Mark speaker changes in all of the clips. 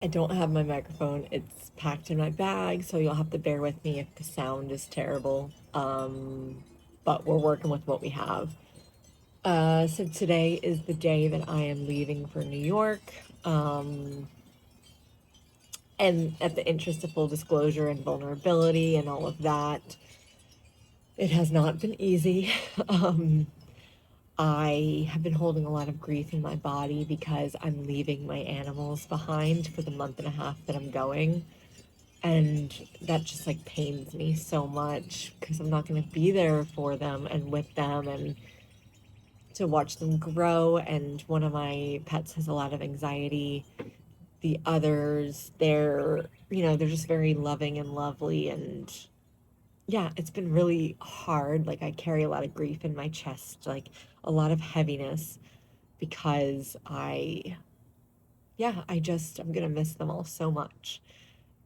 Speaker 1: I don't have my microphone. It's packed in my bag, so you'll have to bear with me if the sound is terrible. But we're working with what we have. So today is the day that I am leaving for New York. Um, and at the interest of full disclosure and vulnerability and all of that, it has not been easy. um, I have been holding a lot of grief in my body because I'm leaving my animals behind for the month and a half that I'm going. And that just like pains me so much because I'm not going to be there for them and with them and to watch them grow. And one of my pets has a lot of anxiety. The others, they're just very loving and lovely. And yeah, it's been really hard. Like I carry a lot of grief in my chest, like a lot of heaviness because I'm going to miss them all so much.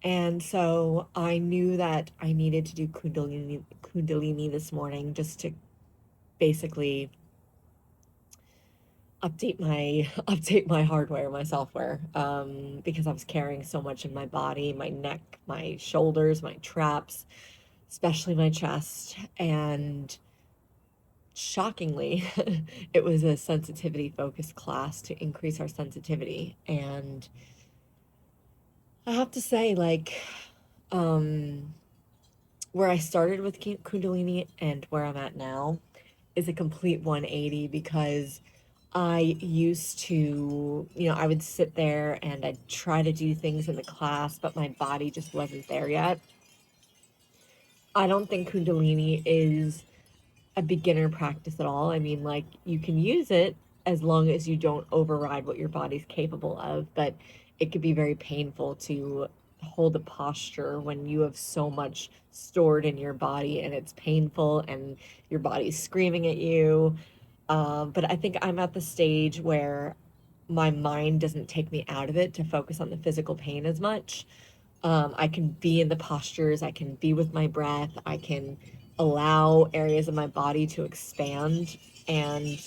Speaker 1: And so I knew that I needed to do Kundalini this morning just to basically update my hardware, my software, because I was carrying so much in my body, my neck, my shoulders, my traps, especially my chest. And shockingly, it was a sensitivity focused class to increase our sensitivity. And I have to say, like, um, where I started with Kundalini and where I'm at now is a complete 180 because I used to, I would sit there and I'd try to do things in the class, but my body just wasn't there yet. I don't think Kundalini is a beginner practice at all. I mean, like, you can use it as long as you don't override what your body's capable of, but it could be very painful to hold a posture when you have so much stored in your body and it's painful and your body's screaming at you. But I think I'm at the stage where my mind doesn't take me out of it to focus on the physical pain as much. I can be in the postures, I can be with my breath, I can allow areas of my body to expand. And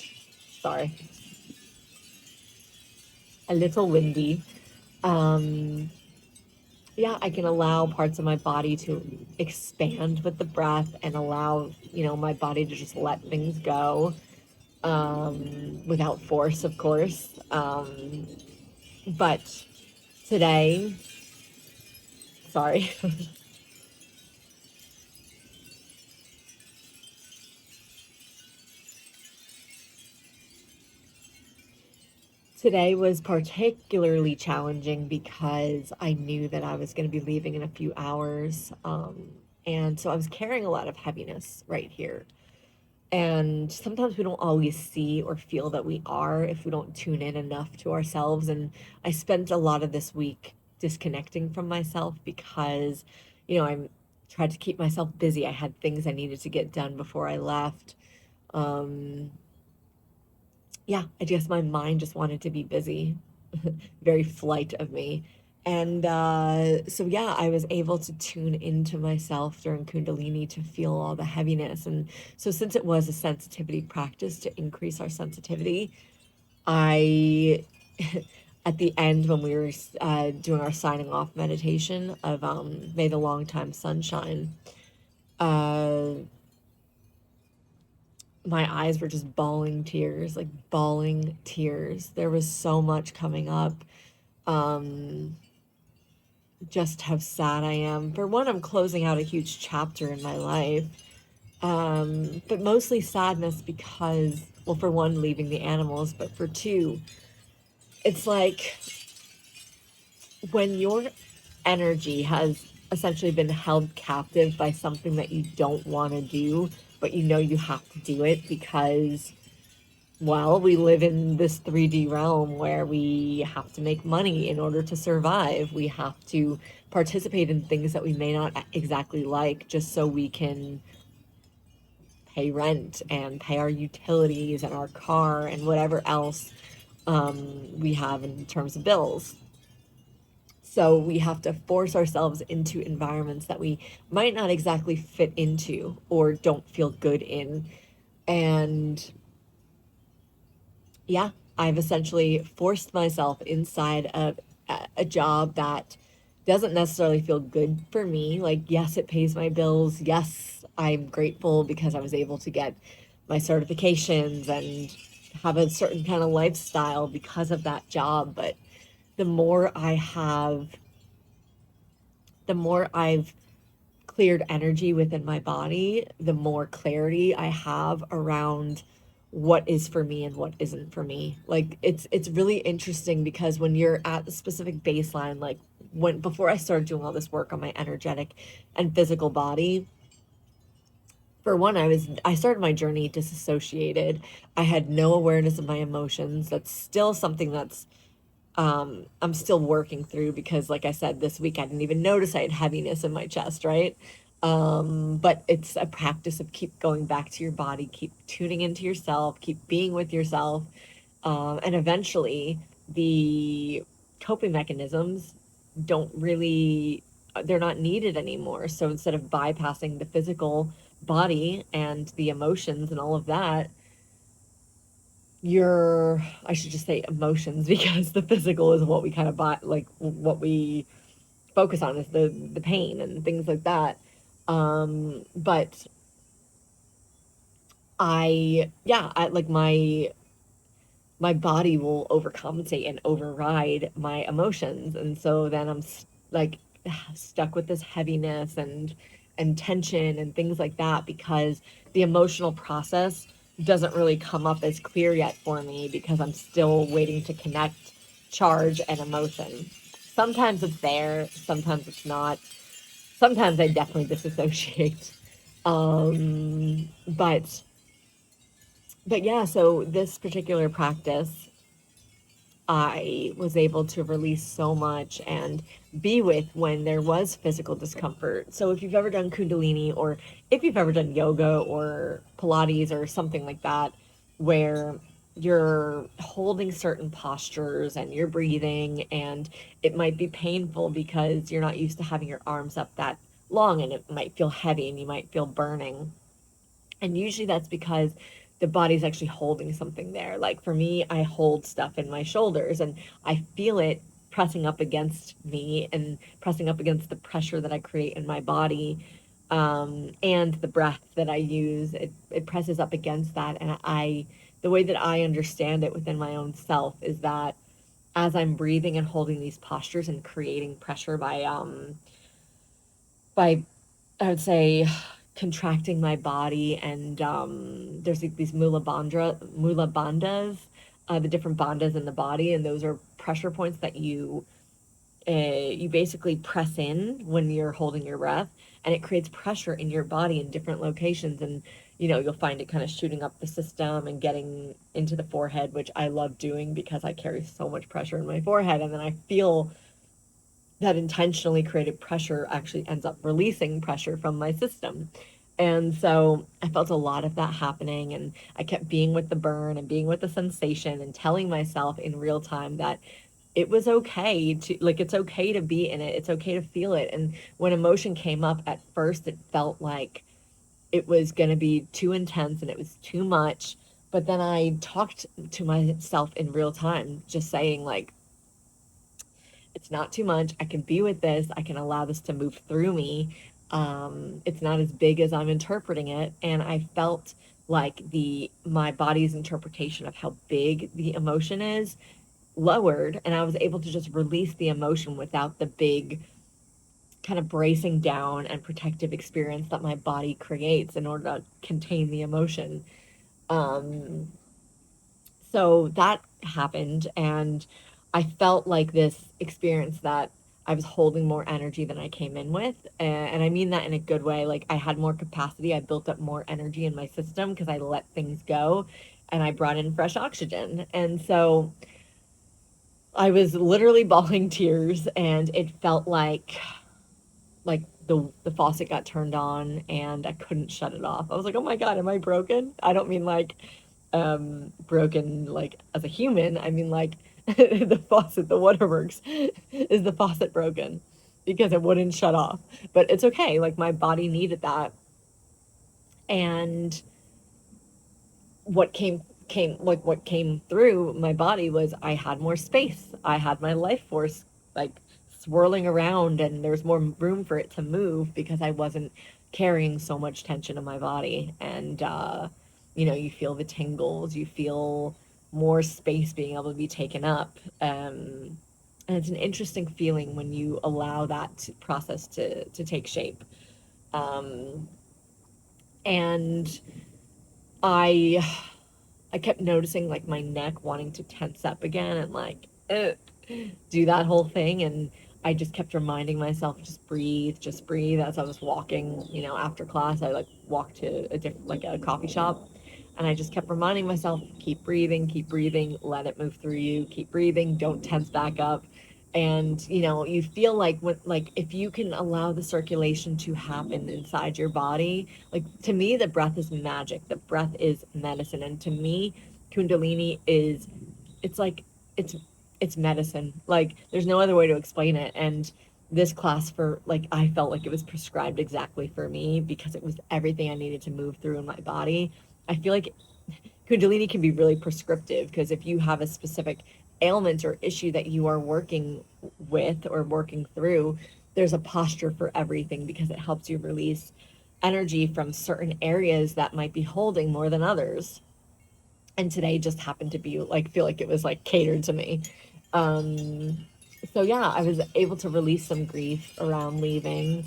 Speaker 1: sorry, a little windy. Um, yeah, I can allow parts of my body to expand with the breath and allow, my body to just let things go without force, of course. But today, sorry. Today was particularly challenging because I knew that I was going to be leaving in a few hours. And so I was carrying a lot of heaviness right here. And sometimes we don't always see or feel that we are if we don't tune in enough to ourselves. And I spent a lot of this week disconnecting from myself because, I'm tried to keep myself busy. I had things I needed to get done before I left. Um, yeah, I guess my mind just wanted to be busy. Very flight of me. And so, yeah, I was able to tune into myself during Kundalini to feel all the heaviness. And so, since it was a sensitivity practice to increase our sensitivity, I, at the end, when we were doing our signing off meditation of May the Long Time Sunshine, uh, my eyes were just bawling tears, like bawling tears. There was so much coming up. Um, just how sad I am. For one, I'm closing out a huge chapter in my life. But mostly sadness because, well, for one, leaving the animals, but for two, it's like when your energy has essentially been held captive by something that you don't want to do, but you have to do it because, well, we live in this 3D realm where we have to make money in order to survive. We have to participate in things that we may not exactly like just so we can pay rent and pay our utilities and our car and whatever else we have in terms of bills. So we have to force ourselves into environments that we might not exactly fit into or don't feel good in. And yeah, I've essentially forced myself inside of a job that doesn't necessarily feel good for me. Like, yes, it pays my bills. Yes, I'm grateful because I was able to get my certifications and have a certain kind of lifestyle because of that job. But the more I have, the more I've cleared energy within my body, the more clarity I have around what is for me and what isn't for me. Like, it's really interesting because when you're at the specific baseline, like when before I started doing all this work on my energetic and physical body, for one, I started my journey disassociated. I had no awareness of my emotions. That's still something that's I'm still working through because, like I said, this week I didn't even notice I had heaviness in my chest, right? But it's a practice of keep going back to your body, keep tuning into yourself, keep being with yourself, and eventually the coping mechanisms don't really, they're not needed anymore. So instead of bypassing the physical body and the emotions and all of that, your I should just say emotions because the physical is what we kind of buy, like what we focus on is the pain and things like that. But I like my body will overcompensate and override my emotions, and so then like stuck with this heaviness and tension and things like that because the emotional process doesn't really come up as clear yet for me because I'm still waiting to connect charge and emotion. Sometimes it's there, sometimes it's not. Sometimes I definitely disassociate. But yeah, so this particular practice I was able to release so much and be with when there was physical discomfort. So if you've ever done Kundalini or if you've ever done yoga or Pilates or something like that, where you're holding certain postures and you're breathing and it might be painful because you're not used to having your arms up that long and it might feel heavy and you might feel burning. And usually that's because the body's actually holding something there. Like for me, I hold stuff in my shoulders and I feel it pressing up against me and pressing up against the pressure that I create in my body. And the breath that I use, it presses up against that. And the way that I understand it within my own self is that as I'm breathing and holding these postures and creating pressure by I would say contracting my body and there's like these mula bandhas, the different bandhas in the body, and those are pressure points that you basically press in when you're holding your breath, and it creates pressure in your body in different locations, and you'll find it kind of shooting up the system and getting into the forehead, which I love doing because I carry so much pressure in my forehead, and then I feel that intentionally created pressure actually ends up releasing pressure from my system. And so I felt a lot of that happening, and I kept being with the burn and being with the sensation and telling myself in real time that it was okay to, like, it's okay to be in it. It's okay to feel it. And when emotion came up at first, it felt like it was going to be too intense and it was too much. But then I talked to myself in real time, just saying, like, it's not too much. I can be with this. I can allow this to move through me. It's not as big as I'm interpreting it. And I felt like my body's interpretation of how big the emotion is lowered, and I was able to just release the emotion without the big kind of bracing down and protective experience that my body creates in order to contain the emotion. Um, so that happened, and I felt like this experience that I was holding more energy than I came in with, and I mean that in a good way. Like, I had more capacity, I built up more energy in my system because I let things go and I brought in fresh oxygen. And so I was literally bawling tears, and it felt like the faucet got turned on and I couldn't shut it off. I was like, "Oh my God, am I broken?" I don't mean like broken like as a human. I mean like the faucet, the waterworks, is the faucet broken because it wouldn't shut off. But it's okay. Like, my body needed that. And what came through my body was I had more space. I had my life force like swirling around, and there's more room for it to move because I wasn't carrying so much tension in my body. And you feel the tingles, you feel more space being able to be taken up. And it's an interesting feeling when you allow that process to take shape. Um, and I I kept noticing like my neck wanting to tense up again, and like do that whole thing. And I just kept reminding myself, just breathe. As I was walking, after class, I like walked to a different, like a coffee shop, and I just kept reminding myself, keep breathing, let it move through you, keep breathing, don't tense back up. And you feel like if you can allow the circulation to happen inside your body, like, to me, the breath is magic, the breath is medicine. And to me, Kundalini is, it's like, it's it's medicine. Like, there's no other way to explain it. And this class, for like, I felt like it was prescribed exactly for me because it was everything I needed to move through in my body. I feel like Kundalini can be really prescriptive, because if you have a specific ailment or issue that you are working with or working through, there's a posture for everything, because it helps you release energy from certain areas that might be holding more than others. And today just happened to be like, feel like it was like catered to me. Um, so yeah, I was able to release some grief around leaving.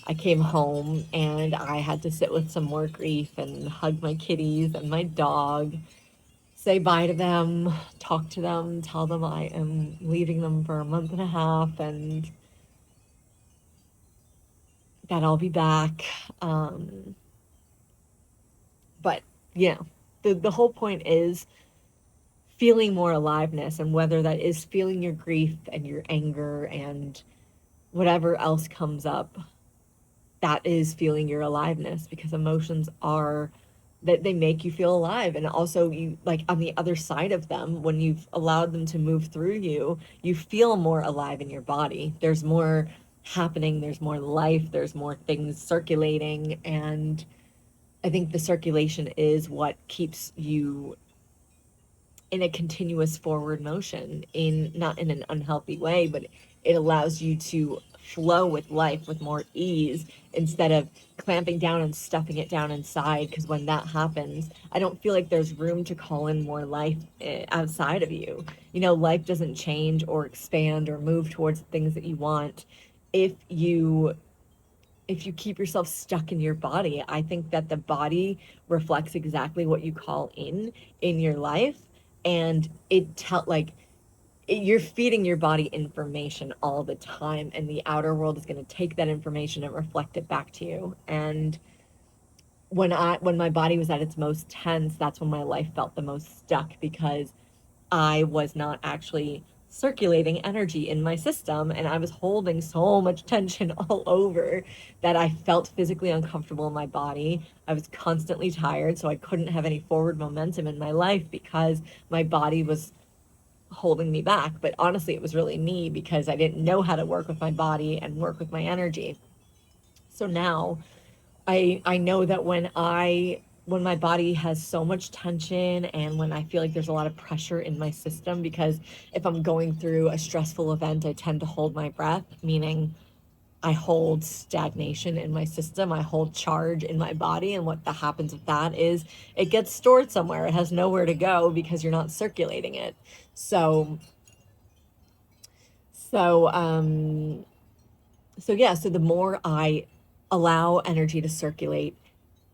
Speaker 1: I came home and I had to sit with some more grief and hug my kitties and my dog, say bye to them, talk to them, tell them I am leaving them for a month and a half, and that I'll be back. Um, but the whole point is feeling more aliveness, and whether that is feeling your grief and your anger and whatever else comes up, that is feeling your aliveness, because emotions are, that they make you feel alive. And also, you, like, on the other side of them, when you've allowed them to move through you, you feel more alive in your body. There's more happening, there's more life, there's more things circulating. And I think the circulation is what keeps you in a continuous forward motion, in not in an unhealthy way, but it allows you to flow with life with more ease, instead of clamping down and stuffing it down inside. Because when that happens, I don't feel like there's room to call in more life outside of you. Life doesn't change or expand or move towards the things that you want if you keep yourself stuck in your body. I think that the body reflects exactly what you call in your life. And you're feeding your body information all the time, and the outer world is going to take that information and reflect it back to you. And when my body was at its most tense, that's when my life felt the most stuck, because I was not actually circulating energy in my system, and I was holding so much tension all over that I felt physically uncomfortable in my body. I was constantly tired, so I couldn't have any forward momentum in my life because my body was holding me back. But honestly, it was really me, because I didn't know how to work with my body and work with my energy. So now I know that when my body has so much tension, and when I feel like there's a lot of pressure in my system, because if I'm going through a stressful event, I tend to hold my breath, meaning I hold stagnation in my system, I hold charge in my body. And what that happens with that is it gets stored somewhere. It has nowhere to go because you're not circulating it. So so um so the more I allow energy to circulate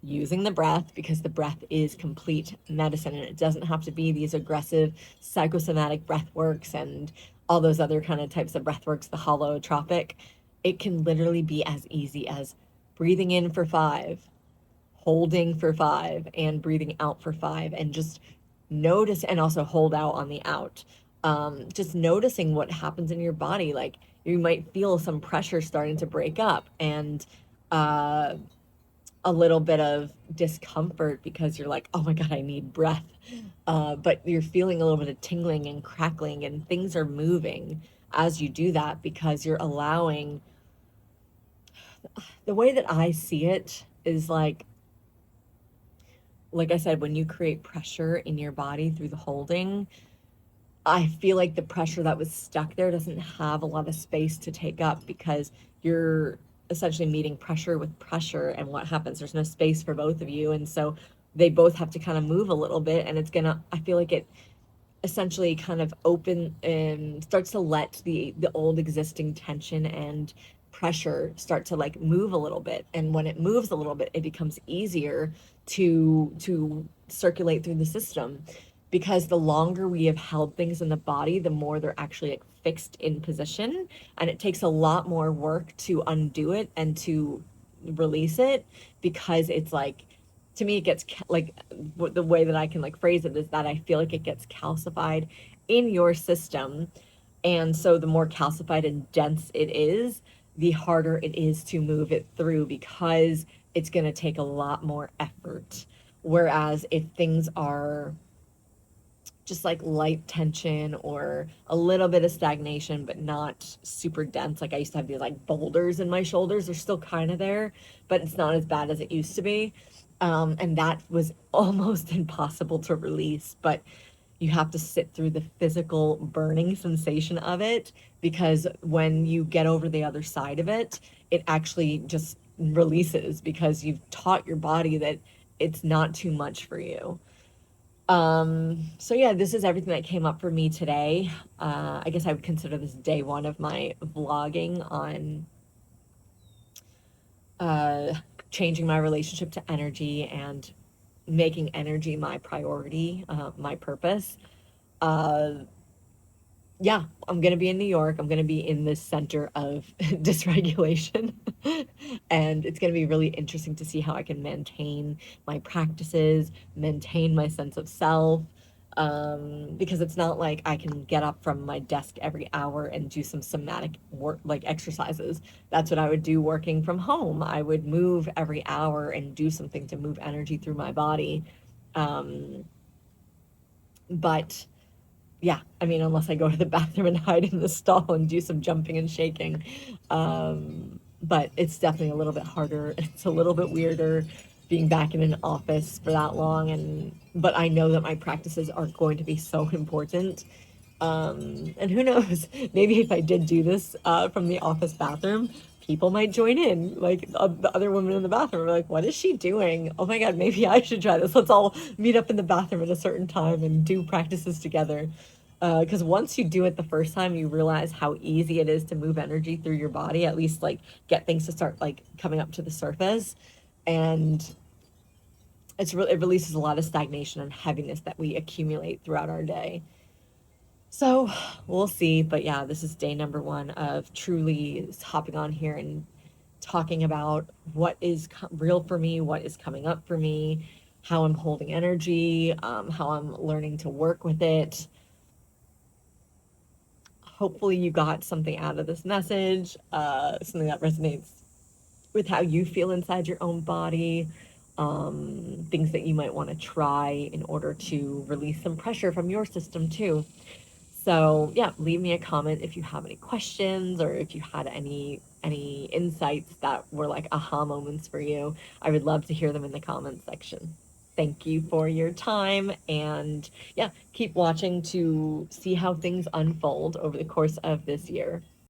Speaker 1: using the breath, because the breath is complete medicine, and it doesn't have to be these aggressive psychosomatic breath works and all those other kind of types of breath works, the holotropic. It can literally be as easy as breathing in for 5, holding for 5, and breathing out for 5, and just notice, and also hold out on the out. Just noticing what happens in your body. Like, you might feel some pressure starting to break up, and uh, a little bit of discomfort, because you're like, oh my God, I need breath. But you're feeling a little bit of tingling and crackling, and things are moving as you do that, because you're allowing. The way that I see it is like I said, when you create pressure in your body through the holding, I feel like the pressure that was stuck there doesn't have a lot of space to take up because you're essentially meeting pressure with pressure. And what happens? There's no space for both of you. And so they both have to kind of move a little bit. And it's going to, I feel like it essentially kind of open and starts to let the old existing tension and pressure start to like move a little bit. And when it moves a little bit, it becomes easier to circulate through the system, because the longer we have held things in the body, the more they're actually like fixed in position, and it takes a lot more work to undo it and to release it, because it's like, to me it gets like, the way that I can like phrase it is that I feel like it gets calcified in your system. And so the more calcified and dense it is, the harder it is to move it through, because it's going to take a lot more effort. Whereas if things are just like light tension or a little bit of stagnation, but not super dense. Like I used to have these like boulders in my shoulders. They're still kind of there, but it's not as bad as it used to be. And that was almost impossible to release, but you have to sit through the physical burning sensation of it, because when you get over the other side of it, it actually just releases, because you've taught your body that it's not too much for you. So yeah, this is everything that came up for me today. I guess I would consider this day one of my vlogging on uh, changing my relationship to energy and making energy my priority, my purpose. Uh, yeah, I'm going to be in New York. I'm going to be in the center of dysregulation. And it's going to be really interesting to see how I can maintain my practices, maintain my sense of self. Because it's not like I can get up from my desk every hour and do some somatic work, like exercises. That's what I would do working from home. I would move every hour and do something to move energy through my body. Um, but yeah, I mean, unless I go to the bathroom and hide in the stall and do some jumping and shaking. But it's definitely a little bit harder. It's a little bit weirder being back in an office for that long. But I know that my practices are going to be so important. And who knows, maybe if I did do this from the office bathroom, people might join in. Like the other women in the bathroom are like, what is she doing? Oh my God, maybe I should try this. Let's all meet up in the bathroom at a certain time and do practices together. Because once you do it the first time, you realize how easy it is to move energy through your body, at least like get things to start like coming up to the surface. And it releases a lot of stagnation and heaviness that we accumulate throughout our day. So we'll see. But yeah, this is day number one of truly hopping on here and talking about what is real for me, what is coming up for me, how I'm holding energy, how I'm learning to work with it. Hopefully, you got something out of this message, something that resonates with how you feel inside your own body, things that you might want to try in order to release some pressure from your system too. So yeah, leave me a comment if you have any questions or if you had any insights that were like aha moments for you. I would love to hear them in the comments section. Thank you for your time, and yeah, keep watching to see how things unfold over the course of this year.